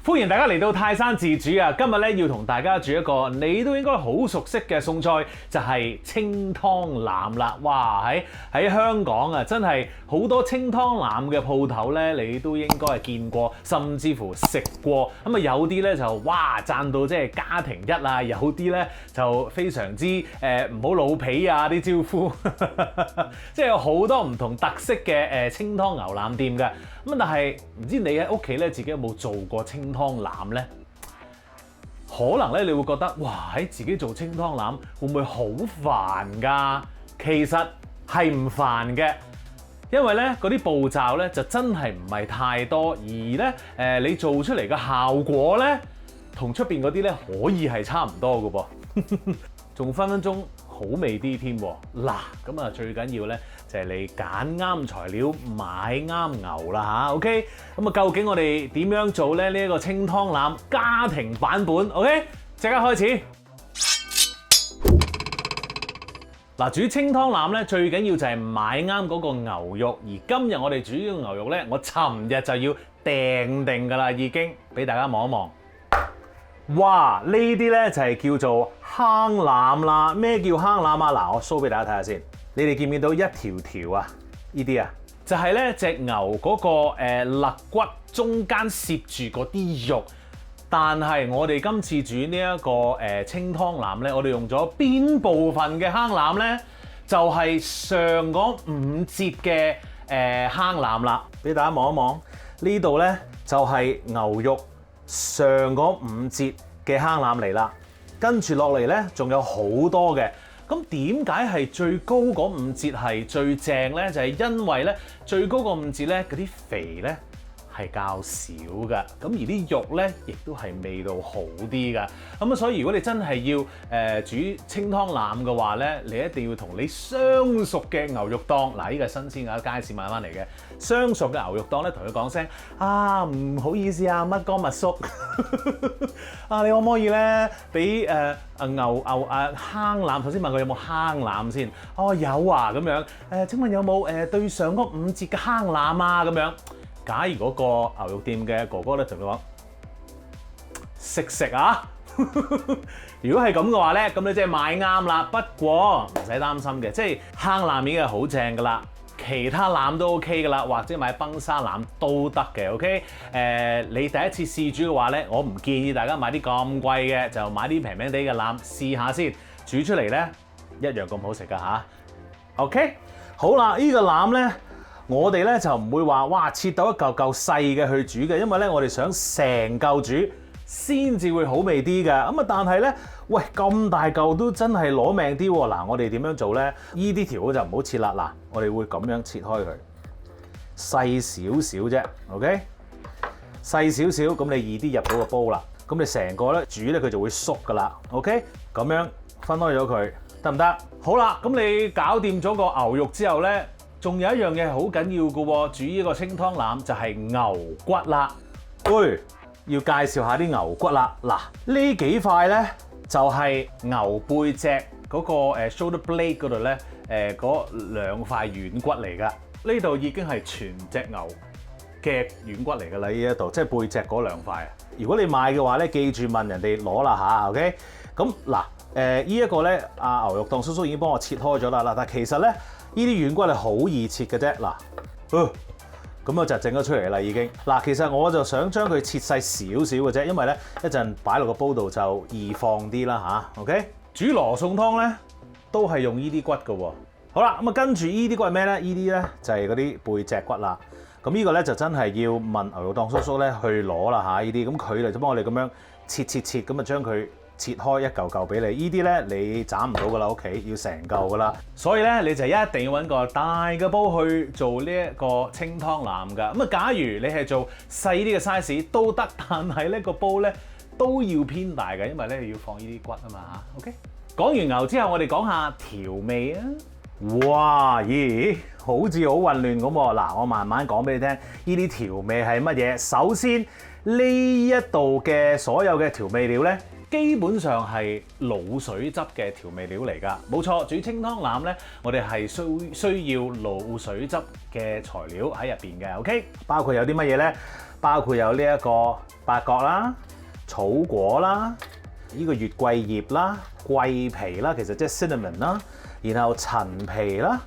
歡迎大家嚟到泰山自煮啊！今日咧要同大家煮一個你都應該好熟悉嘅餸菜，就係清湯腩啦！哇，喺香港啊，真係好多清湯腩嘅鋪頭咧，你都應該係見過，甚至乎食過。咁啊有啲咧就哇讚到即係家庭一啊，有啲咧就非常之唔好老皮啊啲招呼，即係有好多唔同特色嘅清湯牛腩店嘅。咁但係唔知你喺屋企咧自己有冇做過清湯腩呢？可能咧你會覺得哇喺自己做清湯腩會唔會好煩㗎？其實係唔煩嘅，因為咧嗰啲步驟咧就真係唔係太多，而咧你做出嚟嘅效果咧同出邊嗰啲咧可以係差唔多嘅噃，仲分分鐘好味啲添喎。嗱，咁啊最緊要咧就係你揀啱材料，買啱牛啦嚇。OK， 咁啊究竟我哋點樣做咧？呢一個清湯腩家庭版本 ，OK， 即刻開始。嗱，煮清湯腩咧最緊要就係買啱嗰個牛肉，而今日我哋煮呢個牛肉咧，我尋日就要訂定㗎啦，已經俾大家望一望。哇！呢啲咧就係叫做坑腩啦。咩叫坑腩啊？嗱，我 show 俾大家睇下先。你哋見唔見到一條條啊？呢啲啊，就係咧隻牛嗰個肋骨中間攝住嗰啲肉。但係我哋今次煮呢一個清湯腩咧，我哋用咗邊部分嘅坑腩咧？就係上嗰5節嘅坑腩啦。俾大家望一望，呢度咧就係牛肉上嗰5節嘅坑腩嚟啦。跟住落嚟咧，仲有好多嘅。咁點解係最高嗰5節係最正咧？就係因為咧最高嗰5節咧嗰啲肥咧係較少㗎，咁而啲肉咧亦都係味道好啲㗎。咁啊，所以如果你真係要煮清湯腩嘅話咧，你一定要同你相熟嘅牛肉檔，嗱呢個係新鮮嘅街市買翻嚟嘅相熟嘅牛肉檔咧，同佢講聲啊，唔好意思啊，乜哥乜叔啊，你可唔可以咧俾牛坑腩？首先問佢有冇坑腩先。哦，有啊，咁樣請問有冇對上嗰5節嘅坑腩啊？咁樣。假如嗰個牛肉店嘅哥哥咧同佢講食啊，如果係咁嘅話咧，咁你即係買啱啦。不過唔使擔心嘅，即係坑腩已經係好正噶啦，其他腩都 OK 噶啦，或者買崩沙腩都得嘅。OK，你第一次試煮嘅話咧，我唔建議大家買啲咁貴嘅，就買啲平平地嘅腩試下先，煮出嚟咧一樣咁好食噶嚇。OK， 好啦，呢個腩咧。我哋咧就唔會話哇切到一嚿嚿細嘅去煮嘅，因為咧我哋想成嚿煮先至會好味啲嘅。咁啊，但係咧，喂咁大嚿都真係攞命啲喎。嗱，我哋點樣做咧？依啲條就唔好切啦。嗱，我哋會咁樣切開佢，細少少啫。OK， 細少少，咁你易啲入到個煲啦。咁你成個咧煮咧佢就會縮噶啦。OK， 咁樣分開咗佢得唔得？好啦，咁你搞掂咗個牛肉之後咧。仲有一樣嘢係好緊要嘅喎，煮呢個清湯腩就係牛骨啦。喂，要介紹下啲牛骨啦。嗱，呢幾塊咧就係牛背脊嗰個shoulder blade 嗰度咧嗰2塊軟骨嚟㗎。呢度已經係全隻牛嘅軟骨嚟㗎啦，呢一度即係背脊嗰2塊。如果你買嘅話咧，記住問人哋攞啦嚇。OK， 咁嗱呢一個咧，牛肉檔叔叔已經幫我切開咗啦。但其實咧。呢啲軟骨係好易切嘅啫，嗱，咁我就整咗出嚟啦已經。嗱，其實我就想將佢切細少少嘅啫，因為咧一陣擺落個煲度就易放啲啦嚇。OK， 煮羅宋湯咧都係用呢啲骨嘅喎。好啦，咁啊跟住呢啲骨係咩咧？呢啲咧就係嗰啲背脊骨啦。咁呢個咧就真係要問牛肉檔叔叔咧去攞啦嚇。呢啲咁佢嚟就幫我哋咁樣切，咁啊將佢。切開一嚿嚿俾你，呢啲咧你斬唔到噶啦，屋企要成嚿噶啦，所以咧你就一定要揾個大嘅煲去做呢一個清湯腩噶。咁啊，假如你係做細啲嘅 size 都得，但係呢個煲咧都要偏大嘅，因為咧要放呢啲骨啊嘛嚇。OK， 講完牛之後，我哋講下調味啊。哇，咦，好似好混亂咁喎。嗱，我慢慢講俾你聽，呢啲調味係乜嘢？首先呢一度嘅所有嘅調味料咧。基本上係滷水汁嘅調味料嚟㗎，冇錯。煮清湯腩咧，我哋係需要滷水汁嘅材料喺入邊嘅。OK， 包括有啲乜嘢咧？包括有呢一個八角啦、草果啦、呢個月桂葉啦、桂皮啦，其實即係 cinnamon 啦，然後陳皮啦，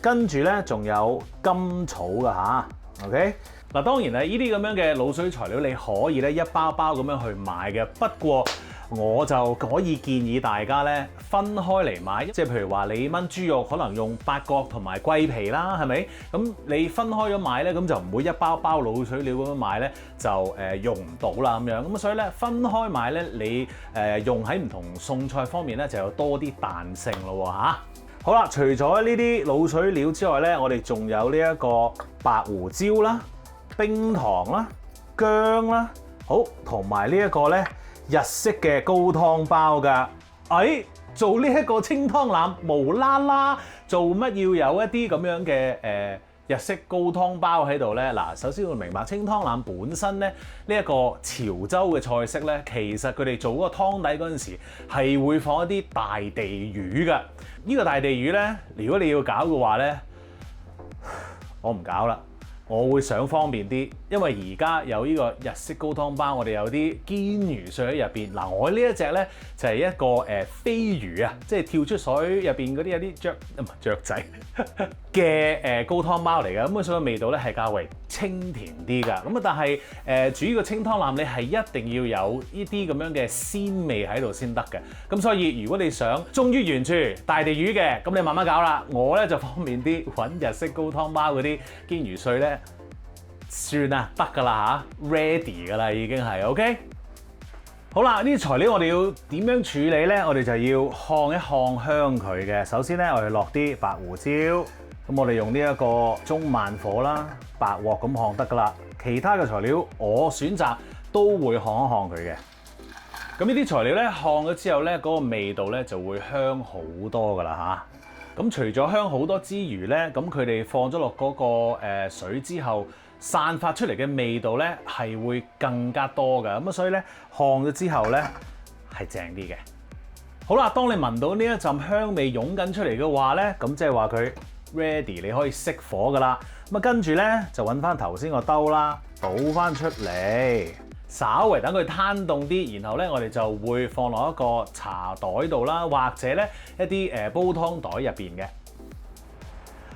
跟住咧仲有甘草㗎吓 OK。嗱，當然咧，呢啲咁樣嘅鹵水材料你可以咧一包包咁樣去買嘅，不過我就可以建議大家咧分開嚟買，即係譬如話你炆豬肉可能用八角同埋桂皮啦，係咪？咁你分開咗買咧，咁就唔會一包包鹵水料咁樣買咧，就用唔到啦咁樣。咁所以咧分開買咧，你用喺唔同餸菜方面咧就有多啲彈性咯嚇。好啦，除咗呢啲鹵水料之外咧，我哋仲有呢一個白胡椒啦、冰糖啦、薑啦，好，同埋呢一個咧日式嘅高湯包㗎。做呢一個清湯腩，無啦啦做乜要有一啲咁樣嘅日式高湯包喺度咧？嗱，首先要明白清湯腩本身咧呢一個潮州嘅菜式咧，其實佢哋做嗰個湯底嗰陣時係會放一啲大地魚㗎。呢個大地魚咧，如果你要搞嘅話咧，我唔搞啦。我會想方便啲，因為而家有呢個日式高湯包，我哋有啲堅魚碎喺入邊。嗱，我呢一隻咧就係一個飛魚啊，即係跳出水入邊嗰啲有啲雀仔嘅高湯包嚟嘅。咁所以味道咧係較為清甜啲㗎。咁啊，但係煮呢個清湯腩，你係一定要有呢啲咁樣嘅鮮味喺度先得嘅。咁所以如果你想忠於原著大地魚嘅，咁你慢慢搞啦。我咧就方便啲揾日式高湯包嗰啲堅魚碎咧。算啦，得㗎啦嚇 ，ready 㗎啦已經係 OK。好啦，呢啲材料我哋要點樣處理咧？我哋就要烘一烘香佢嘅。首先咧，我哋落啲白胡椒，咁我哋用呢一個中慢火啦，白鑊咁烘得㗎啦。其他嘅材料我選擇都會烘一烘佢嘅。咁呢啲材料咧烘咗之後咧，嗰個味道咧就會香好多㗎啦嚇。咁除咗香好多之餘咧，咁佢哋放咗落嗰個水之後，散發出嚟嘅味道咧係會更加多㗎，咁所以咧烘咗之後咧係正啲嘅。好啦，當你聞到呢一陣香味湧緊出嚟嘅話咧，咁即係話佢 ready，你可以熄火㗎啦。咁啊跟住咧就揾翻頭先個兜啦，倒翻出嚟，稍微等佢攤凍啲，然後咧我哋就會放落一個茶袋度啦，或者咧一啲煲湯袋入邊嘅。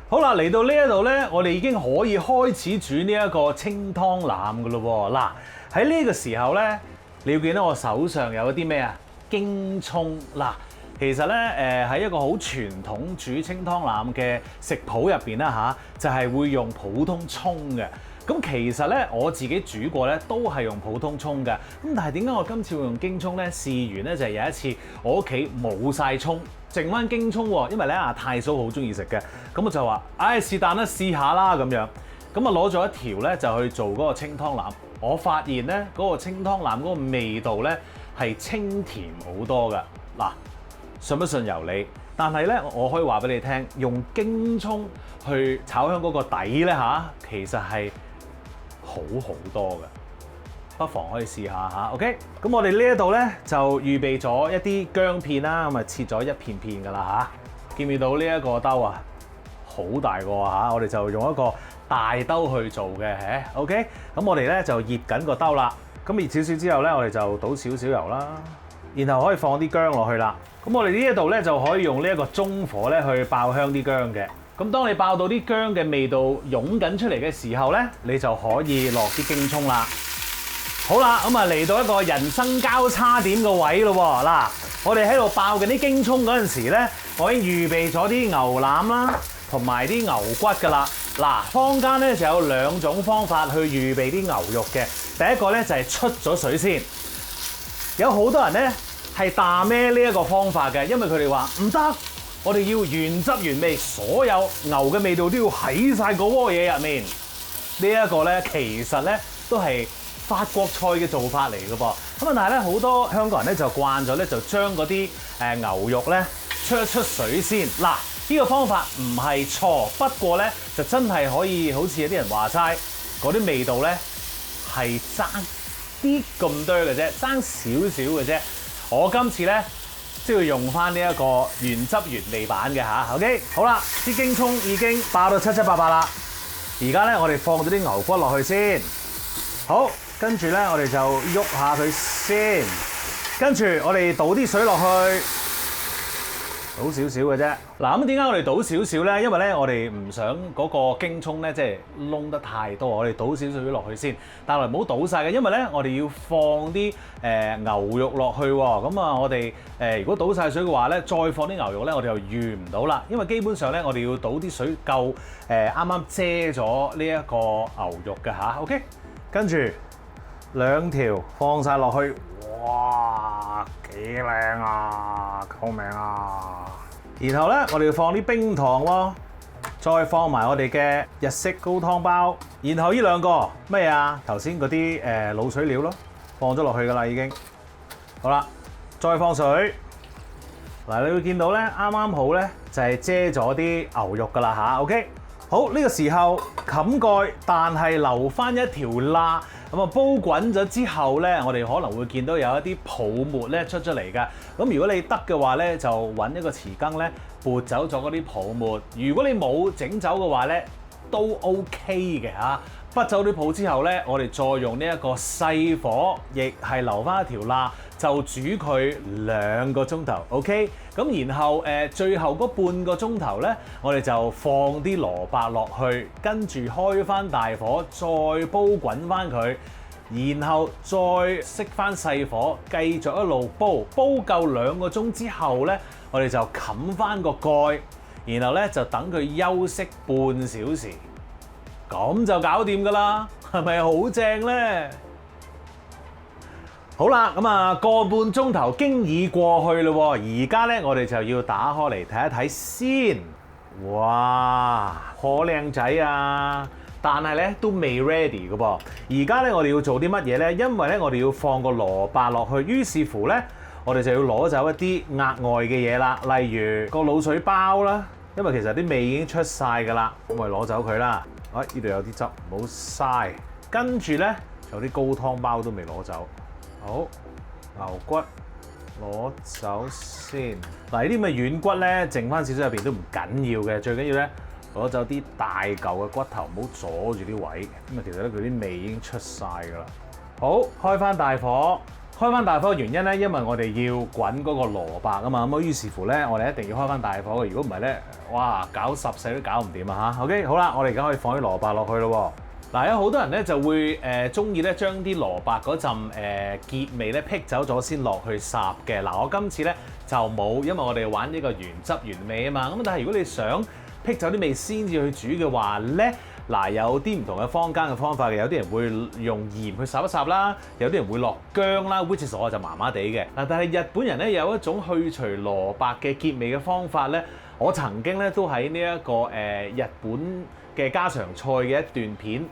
好啦，嚟到呢一度咧，我哋已經可以開始煮呢一個清湯腩噶咯喎。嗱，喺呢個時候咧，你要見到我手上有啲咩啊？京葱嗱，其實咧喺一個好傳統煮清湯腩嘅食譜入邊啦嚇，就係會用普通葱嘅。咁其實咧我自己煮過咧都係用普通葱嘅。咁但係點解我今次會用京葱咧？試完咧就係有一次我屋企冇晒葱。剩翻京葱喎，因為咧阿太嫂好中意食嘅，咁我就話，是但啦，試下啦咁樣，咁啊攞咗一條咧就去做嗰個清湯腩，我發現咧嗰個清湯腩嗰個味道咧係清甜好多㗎。嗱，信不信由你，但係咧我可以話俾你聽，用京葱去炒香嗰個底咧嚇，其實係好多㗎。不妨可以試下嚇 ，OK？ 咁我哋呢一度咧就預備咗一啲薑片啦，咁啊切咗一片片㗎啦嚇。見唔見到呢一個兜啊？好大個嚇，我哋就用一個大兜去做嘅，OK？ 咁我哋咧就熱緊個兜啦。咁熱少少之後咧，我哋就倒少少油啦，然後可以放啲薑落去啦。咁我哋呢一度咧就可以用呢一個中火咧去爆香啲薑嘅。咁當你爆到啲薑嘅味道湧緊出嚟嘅時候咧，你就可以落啲京葱啦。好啦，咁啊嚟到一個人生交叉點嘅位咯喎，嗱，我哋喺度爆緊啲京葱嗰陣時咧，我已經預備咗啲牛腩啦，同埋啲牛骨㗎啦。嗱，坊間咧就有兩種方法去預備啲牛肉嘅，第一個咧就係出咗水先，有好多人咧係淡咩呢一個方法嘅，因為佢哋話唔得，我哋要原汁原味，所有牛嘅味道都要喺晒個鍋嘢入面。呢一個咧其實咧都係法國菜嘅做法嚟嘅噃，咁啊但係咧好多香港人咧就慣咗咧就將嗰啲牛肉咧出一出水先。嗱，呢個方法唔係錯，不過咧就真係可以好似有啲人話齋，嗰啲味道咧係爭啲咁多嘅啫，爭少少嘅啫。我今次咧都要用翻呢一個原汁原味版嘅嚇。OK， 好啦，啲京葱已經爆到七七八八啦，而家咧我哋放咗啲牛骨落去先。好，跟住咧我哋就喐下佢先，跟住我哋倒啲水落去。倒少少嘅啫。嗱，咁點解我哋倒少少咧？因為咧我哋唔想嗰個京葱咧即係燶得太多，我哋倒少少落去先。但係唔好倒晒嘅，因為咧我哋要放啲牛肉落去喎。咁啊，我哋如果倒晒水嘅話咧，再放啲牛肉咧，我哋又預唔到啦。因為基本上咧，我哋要倒啲水夠啱啱遮咗呢一個牛肉嘅吓。OK， 跟住兩條放晒落去。哇，幾靚啊！救命啊！然後咧，我哋要放啲冰糖喎，再放埋我哋嘅日式高湯包，然後呢兩個咩啊？頭先嗰啲滷水料咯，放咗落去噶啦已經。好啦，再放水。嗱，你會見到咧，啱啱好咧就係遮咗啲牛肉噶啦吓。OK， 好，呢個時候冚蓋，但係留翻一條罅。咁啊，煲滾咗之後咧，我哋可能會見到有一啲泡沫咧出咗嚟㗎。咁如果你得嘅話咧，就揾一個匙羹咧撥走咗嗰啲泡沫。如果你冇整走嘅話咧，都 OK 嘅嚇。撥走啲泡之後咧，我哋再用呢一個細火，亦係留翻一條罅，就煮佢2個鐘頭。OK， 咁然後最後嗰半個鐘頭咧，我哋就放啲蘿蔔落去，跟住開翻大火，再煲滾翻佢，然後再熄翻細火，繼續一路煲，煲夠2個鐘之後咧，我哋就冚翻個蓋，然後咧就等佢休息半小時。咁就搞掂㗎啦，係咪好正咧？好啦，咁啊個半鐘頭經已過去咯，而家咧我哋就要打開嚟睇一睇先。哇，好靚仔啊！但係咧都未 ready 㗎噃。而家咧我哋要做啲乜嘢咧？因為咧我哋要放個蘿蔔落去，於是乎咧我哋就要攞走一啲額外嘅嘢啦，例如個滷水包啦，因為其實啲味已經出晒㗎啦，咁我哋攞走佢啦。呢度有啲汁，唔好嘥。跟住咧，有啲高湯包都未攞走。好，牛骨攞走先。嗱，呢啲咁嘅軟骨咧，剩翻少少入邊都唔緊要嘅。最緊要咧，攞走啲大嚿嘅骨頭，唔好阻住啲位。咁啊，其實咧佢啲味已經出晒㗎啦。好，開翻大火。開翻大火嘅原因咧，因為我哋要滾嗰個蘿蔔啊嘛，咁啊於是乎咧，我哋一定要開翻大火嘅。如果唔係咧，哇，搞10世都搞唔掂啊嚇。OK， 好啦，我哋而家可以放啲蘿蔔落去咯。嗱，有好多人咧就會中意咧將啲蘿蔔嗰陣結味咧辟走咗先落去烚嘅。嗱，我今次咧就冇，因為我哋玩呢個原汁原味啊嘛。咁但係如果你想辟走啲味先至去煮嘅話咧，嗱，有啲唔同嘅坊間嘅方法嘅，有啲人會用鹽去烚一烚啦，有啲人會落薑啦 ，which is 我就麻麻地嘅。嗱，但係日本人咧有一種去除蘿蔔嘅結味嘅方法咧，我曾經咧都喺呢一個日本嘅家常菜嘅一段片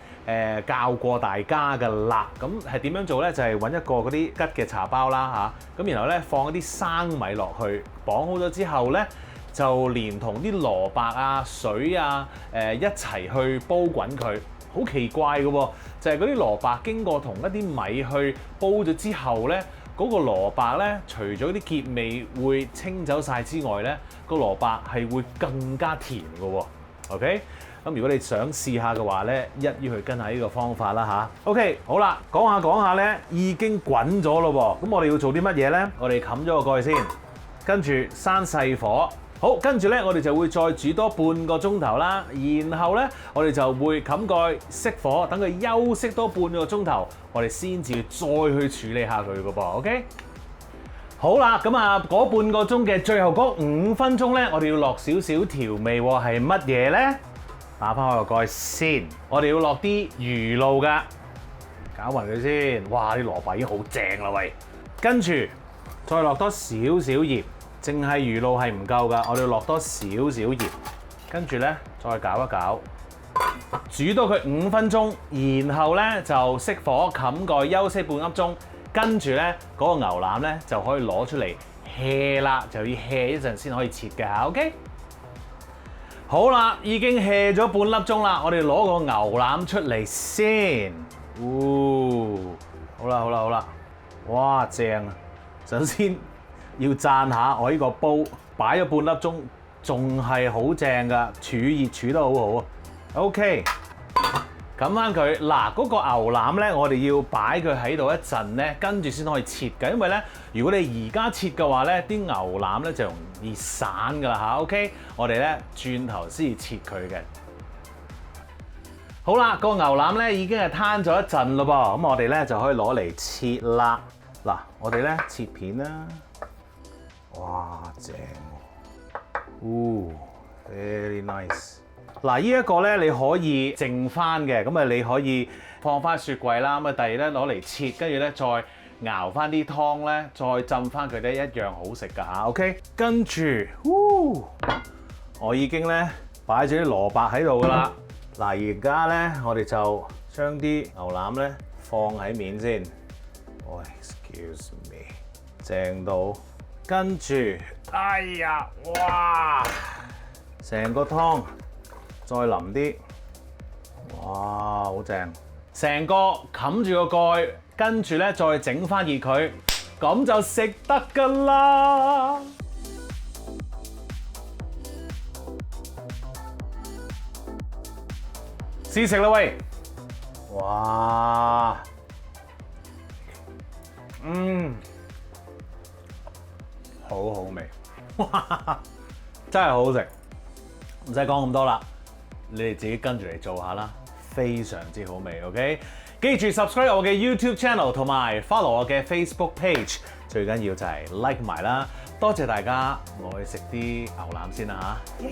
教過大家㗎啦。咁係點樣做咧？就係揾一個嗰啲吉嘅茶包啦嚇，咁然後咧放一啲生米落去，綁好咗之後咧，就連同啲蘿蔔啊、水啊一齊去煲滾佢。好奇怪嘅喎，就係嗰啲蘿蔔經過同一啲米去煲咗之後咧，嗰個蘿蔔咧，除咗啲結味會清走晒之外咧，個蘿蔔係會更加甜嘅喎。OK， 咁如果你想試下嘅話咧，一於去跟下呢個方法啦吓 OK， 好啦，講下咧，已經滾咗咯喎。咁我哋要做啲乜嘢咧？我哋冚咗個蓋先，跟住閂細火。好，跟住咧，我哋就會再煮多半個鐘頭啦。然後咧，我哋就會冚蓋熄火，等佢休息多半個鐘頭，我哋先至再去處理下佢嘅噃。OK。好啦，咁啊，嗰半個鐘嘅最後嗰5分鐘咧，我哋要落少少調味喎，係乜嘢咧？打翻開個蓋先，我哋要落啲魚露㗎，攪勻佢先。哇！啲蘿蔔已經好正啦，喂！跟住再落多少少鹽，淨係魚露係唔夠㗎，我哋要落多少少鹽。跟住咧，再攪一攪，煮多佢5分鐘，然後咧就熄火冚蓋休息半粒鐘。跟住咧，嗰個牛腩咧就可以攞出嚟 hea 啦，就要 hea 一陣先可以切嘅。OK， 好啦，已經 hea 咗半粒鐘啦，我哋攞個牛腩出嚟先。好啦，哇，正啊！首先要讚下我呢個煲擺咗半粒鐘，仲係好正㗎，儲熱儲得好好啊。OK，冚翻佢。嗱，嗰個牛腩咧，我哋要擺佢喺度一陣咧，跟住先可以切嘅。因為咧，如果你而家切嘅話咧，啲牛腩咧就容易散㗎啦嚇。OK， 我哋咧轉頭先至切佢嘅。好啦，個牛腩咧已經係攤咗一陣咯噃，咁我哋咧就可以攞嚟切啦。嗱，我哋咧切片啦。哇，正喎！Very nice。嗱，呢一個咧你可以剩翻嘅，咁啊你可以放翻雪櫃啦。咁啊，第二咧攞嚟切，跟住咧再熬翻啲湯咧，再浸翻佢咧，一樣好食㗎嚇。OK， 跟住，我已經咧擺咗啲蘿蔔喺度㗎啦。嗱，而家咧我哋就將啲牛腩咧放喺面先。哦，excuse me， 正到。跟住，哎呀，哇！成個湯再淋啲，哇，好正！成個冚住個蓋，跟住咧再整翻熱佢，咁就食得㗎啦！試食啦喂！哇！好好味，哇！真係好好食，唔使講咁多啦，你哋自己跟住嚟做下啦，非常之好味。OK， 記住 subscribe 我嘅 YouTube channel 同埋 follow 我嘅 Facebook page， 最緊要就係 like 埋啦。多謝大家，我去食啲牛腩先啦嚇。